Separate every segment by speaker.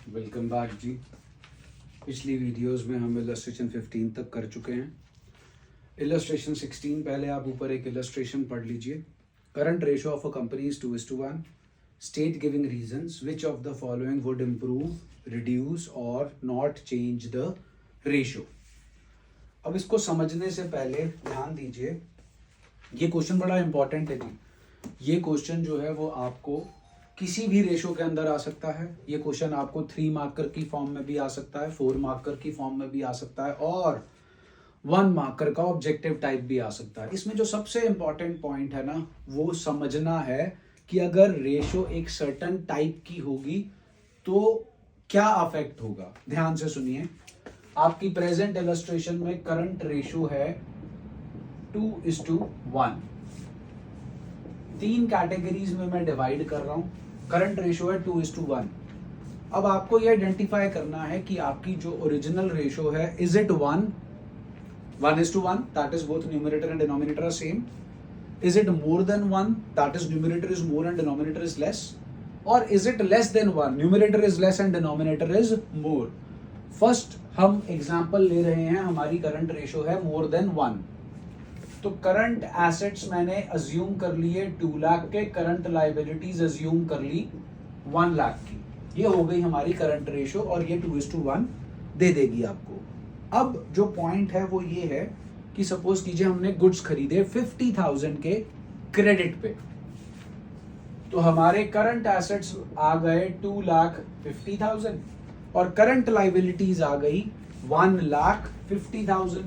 Speaker 1: Welcome back जी। पिछली videos में हम इलस्ट्रेशन 15 तक कर चुके हैं। इलस्ट्रेशन 16 पहले आप ऊपर एक इलस्ट्रेशन पढ़ लीजिए। Current ratio of a company is 2:1। State giving reasons which of the following would improve, reduce और नॉट चेंज द रेशो। अब इसको समझने से पहले ध्यान दीजिए, ये क्वेश्चन बड़ा इंपॉर्टेंट है जी। ये क्वेश्चन जो है वो आपको किसी भी रेशो के अंदर आ सकता है। ये क्वेश्चन आपको 3 मार्कर की फॉर्म में भी आ सकता है, 4 मार्कर की फॉर्म में भी आ सकता है और 1 मार्कर का ऑब्जेक्टिव टाइप भी आ सकता है। इसमें जो सबसे इंपॉर्टेंट पॉइंट है ना, वो समझना है कि अगर रेशो एक सर्टन टाइप की होगी तो क्या अफेक्ट होगा। ध्यान से सुनिए, आपकी प्रेजेंट इलस्ट्रेशन में करंट रेशो है 2:1। 3 कैटेगरीज में मैं डिवाइड कर रहा हूं। करंट रेशो है 2:1। अब आपको ये आइडेंटिफाई करना है कि आपकी जो ओरिजिनल रेशो है, is it 1:1, that is both numerator and denominator are same. Is it more than 1, that is numerator is more and denominator is less. और is it less than 1, numerator is less and denominator is more. First हम example ले रहे हैं, हमारी current ratio है मोर than 1। तो current assets मैंने assume कर लिए 2 लाख के, करंट लाइबिलिटीज अज्यूम कर ली 1 लाख की। ये हो गई हमारी करंट रेशो और ये 2:1 दे देगी आपको। अब जो पॉइंट है वो ये है कि सपोज कीजिए हमने गुड्स खरीदे 50,000 के क्रेडिट पे, तो हमारे करंट एसेट्स आ गए 2,50,000 और करंट लाइबिलिटीज आ गई 1,50,000।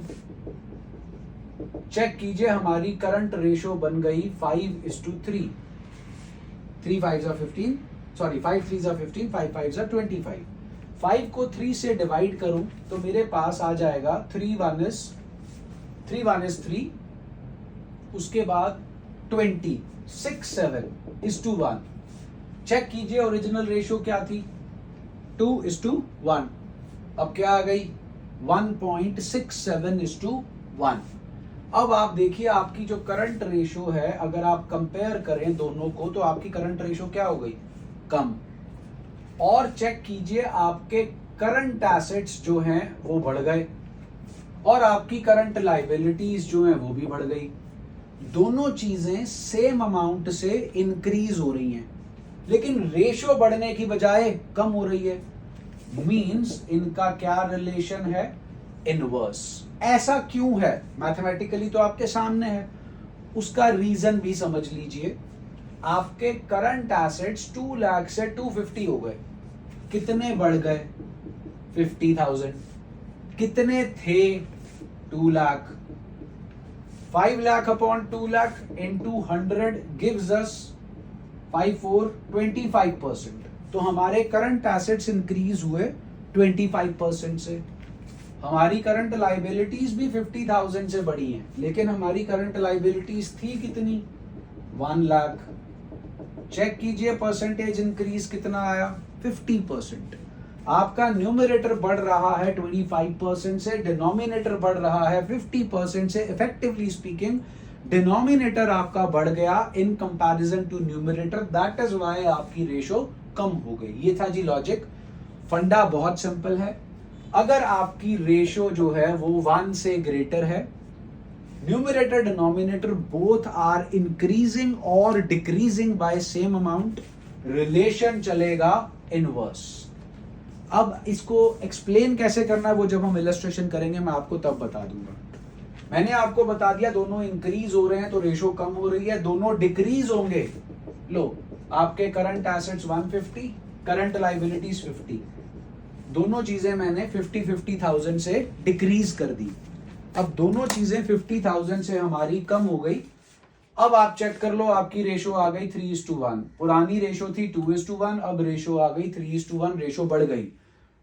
Speaker 1: चेक कीजिए, हमारी करंट रेशो बन गई 5:3। 3 5s are 15, sorry 5 3s are 15, 5 5s are 25। 5 को 3 से डिवाइड करूं तो मेरे पास आ जाएगा 3 1 is 3, उसके बाद 20, 6 7:1। चेक कीजिए ओरिजिनल रेशो क्या थी, 2:1। अब क्या आ गई 1.67:1। अब आप देखिए आपकी जो करंट रेशो है, अगर आप कंपेयर करें दोनों को तो आपकी करंट रेशो क्या हो गई, कम। और चेक कीजिए आपके करंट एसेट्स जो हैं वो बढ़ गए और आपकी करंट लाइबिलिटीज जो हैं वो भी बढ़ गई। दोनों चीजें सेम अमाउंट से इंक्रीज हो रही हैं, लेकिन रेशो बढ़ने की बजाय कम हो रही है। मींस इनका क्या रिलेशन है, इनवर्स। ऐसा क्यों है, मैथमेटिकली तो आपके सामने है, उसका रीजन भी समझ लीजिए। आपके करंट एसेट्स 2 लाख से 250 हो गए। कितने बढ़ गए, 50,000। कितने थे, 2 lakh. 5 lakh upon 2 lakh into 100 gives us 25%। तो हमारे करंट एसेट्स इंक्रीज हुए 25% से। हमारी करंट लाइबिलिटीज भी 50,000 से बढ़ी हैं, लेकिन हमारी करंट लाइबिलिटीज थी कितनी, 1 लाख। चेक कीजिए परसेंटेज इंक्रीज कितना आया, 50%। आपका न्यूमरेटर बढ़ रहा है 25% से, डिनोमिनेटर बढ़ रहा है 50% से। इफेक्टिवली स्पीकिंग डिनोमिनेटर आपका बढ़ गया in comparison to numerator, that is why आपकी रेशो कम हो गई। ये था जी लॉजिक। फंडा बहुत सिंपल है। अगर आपकी रेशो जो है वो 1 से ग्रेटर है, numerator denominator both are increasing और decreasing by same amount, relation चलेगा इनवर्स। अब इसको एक्सप्लेन कैसे करना है वो जब हम इलस्ट्रेशन करेंगे मैं आपको तब बता दूंगा। मैंने आपको बता दिया दोनों इंक्रीज हो रहे हैं तो रेशो कम हो रही है, दोनों डिक्रीज होंगे। लो, आपके करंट एसेट्स 150, करंट लाइबिलिटीज 50, दोनों चीजें मैंने 50,000 से डिक्रीज कर दी। अब दोनों चीजें 50,000 से हमारी कम हो गई। अब आप चेक कर लो, आपकी रेशो आ गई 3:1। पुरानी रेशो थी 2:1, अब रेशो आ गई 3:1, रेशो बढ़ गई।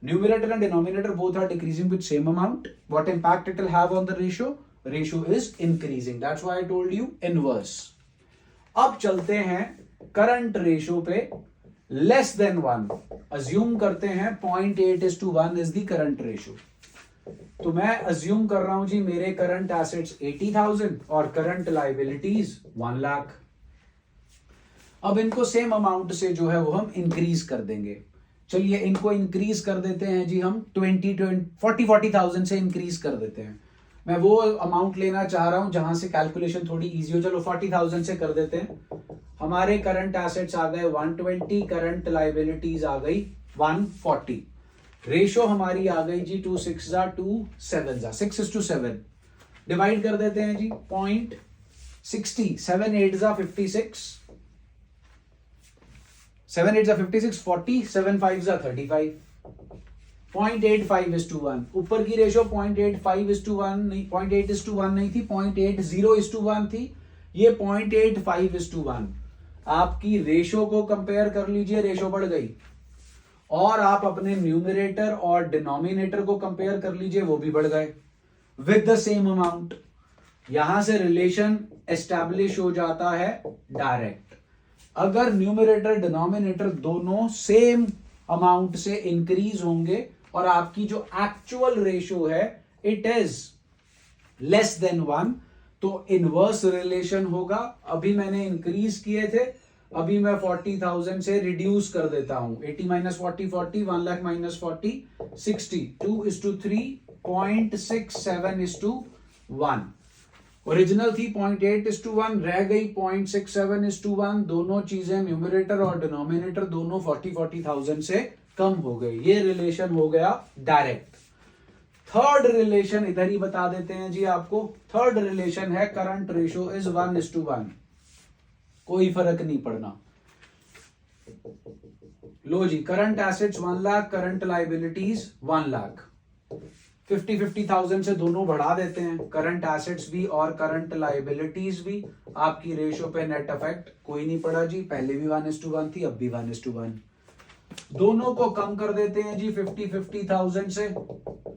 Speaker 1: Numerator and denominator both are decreasing with same amount. What impact it will have on the ratio, ratio is increasing, that's why I told you inverse. अब चलते हैं करंट रेशो पे, less than 1। Assume करते हैं 0.8:1 is the current ratio. तो मैं assume कर रहा हूं जी मेरे करंट एसेट्स 80,000 और करंट लाइबिलिटीज 1 लाख। अब इनको सेम अमाउंट से जो है वो हम इंक्रीज कर देंगे। चलिए इनको इंक्रीज कर देते हैं जी, हम 40,000 से इंक्रीज कर देते हैं। मैं वो अमाउंट लेना चाह रहा हूं जहां से कैलकुलेशन थोड़ी इजी हो। चलो 40,000 से कर देते हैं। हमारे करंट एसेट्स आ गए 120, करंट लाइबिलिटीज आ गई 140। रेशो हमारी आ गई जी 2 6 2 7 6:7। डिवाइड कर देते हैं जी 0.60, 7 8 56, 7 8 56, 40, 7 5 35, 0.85:1। ऊपर की रेशो 0.85:1 नहीं, 0.8:1 नहीं थी, 0.80:1 थी। ये 0.85:1। आपकी रेशो को कंपेयर कर लीजिए, रेशो बढ़ गई। और आप अपने न्यूमरेटर और डिनोमिनेटर को कंपेयर कर लीजिए, वो भी बढ़ गए विद द सेम अमाउंट। यहां से रिलेशन एस्टैब्लिश हो जाता है डायरेक्ट। अगर न्यूमरेटर डिनोमिनेटर दोनों सेम अमाउंट से इंक्रीज होंगे और आपकी जो एक्चुअल रेशो है इट इज लेस देन 1, तो इनवर्स रिलेशन होगा। अभी मैंने इंक्रीज किए थे, अभी मैं 40,000 से रिड्यूस कर देता हूं। 80 - 40 40, 1 लाख - 40 60, 2:3, 0.67:1। ओरिजिनल थी 0.8:1, रह गई 0.67:1। दोनों चीजें न्यूमरेटर और डिनोमिनेटर दोनों 40,000 से कम हो गई। ये रिलेशन हो गया डायरेक्ट। थर्ड रिलेशन इधर ही बता देते हैं जी आपको। थर्ड रिलेशन है करंट रेशो इज 1:1। कोई फर्क नहीं पड़ना। लो जी, current assets 1 lakh, current liabilities 1 lakh. 50,000 से दोनों बढ़ा देते हैं, करंट एसेट्स भी और करंट लाइबिलिटीज भी। आपकी रेशो पे नेट इफेक्ट कोई नहीं पड़ा जी, पहले भी 1:1 थी, अब भी 1:1। दोनों को कम कर देते हैं जी 50,000 से,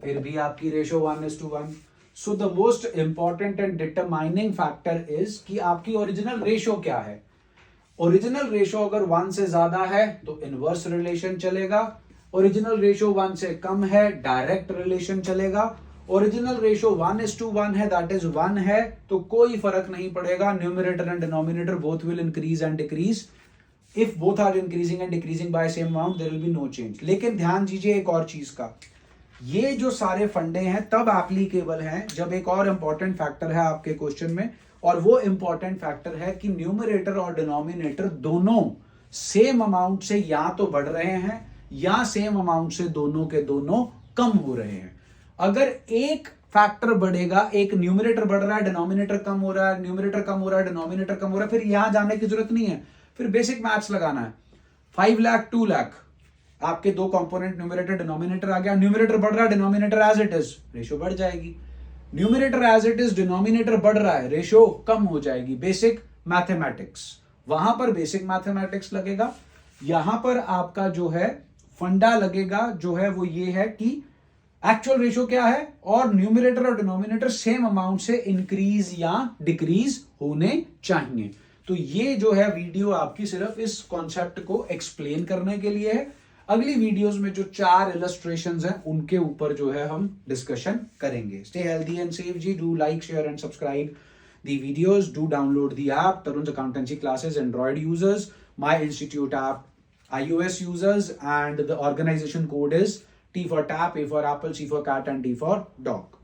Speaker 1: फिर भी आपकी ratio 1:1। So the most important and determining factor is कि आपकी ओरिजिनल रेशो क्या है। ओरिजिनल रेशो अगर 1 से ज्यादा है तो इनवर्स रिलेशन चलेगा। ओरिजिनल रेशो 1 से कम है, डायरेक्ट रिलेशन चलेगा। ओरिजिनल रेशो 1:1 है, दैट इज 1 है, तो कोई फर्क नहीं पड़ेगा। Numerator and denominator both will increase and decrease. If both are increasing and decreasing by same amount there will be no change. लेकिन ध्यान दीजिए एक और चीज का, ये जो सारे फंडे हैं तब एप्लीकेबल हैं जब एक और इंपॉर्टेंट फैक्टर है आपके क्वेश्चन में, और वो इंपॉर्टेंट फैक्टर है कि न्यूमरेटर और डिनोमिनेटर दोनों सेम अमाउंट से या तो बढ़ रहे हैं या सेम अमाउंट से दोनों के दोनों कम हो रहे हैं। अगर एक फैक्टर बढ़ेगा, एक न्यूमरेटर बढ़ रहा है, डिनोमिनेटर कम हो रहा है, न्यूमरेटर कम हो रहा है, डिनोमिनेटर कम हो रहा है, फिर यहां जाने की जरूरत नहीं है, फिर बेसिक मैथ्स लगाना है। 5 लाख 2 लाख, आपके दो कंपोनेंट न्यूमरेटर डिनोमिनेटर आ गया, न्यूमरेटर बढ़ रहा है, denominator as it is, ratio बढ़ जाएगी। Numerator as it is, denominator बढ़ रहा है, रेशो कम हो जाएगी। बेसिक मैथमेटिक्स, वहां पर बेसिक मैथमेटिक्स लगेगा। यहां पर आपका जो है फंडा लगेगा, जो है वो ये है कि एक्चुअल रेशो क्या है और न्यूमरेटर और डिनोमिनेटर सेम अमाउंट से इंक्रीज या डिक्रीज होने चाहिए। तो ये जो है वीडियो आपकी सिर्फ इस कॉन्सेप्ट को एक्सप्लेन करने के लिए है। अगली वीडियोस में जो 4 इलस्ट्रेशंस हैं उनके ऊपर जो है हम डिस्कशन करेंगे। स्टे हेल्दी एंड सेफ जी। Do like, share and subscribe the videos. Do download the app, Tarun's Accountancy Classes, Android users, My Institute app, iOS users, and the organization code is T for tap, A for apple, C for cat, and D for dog.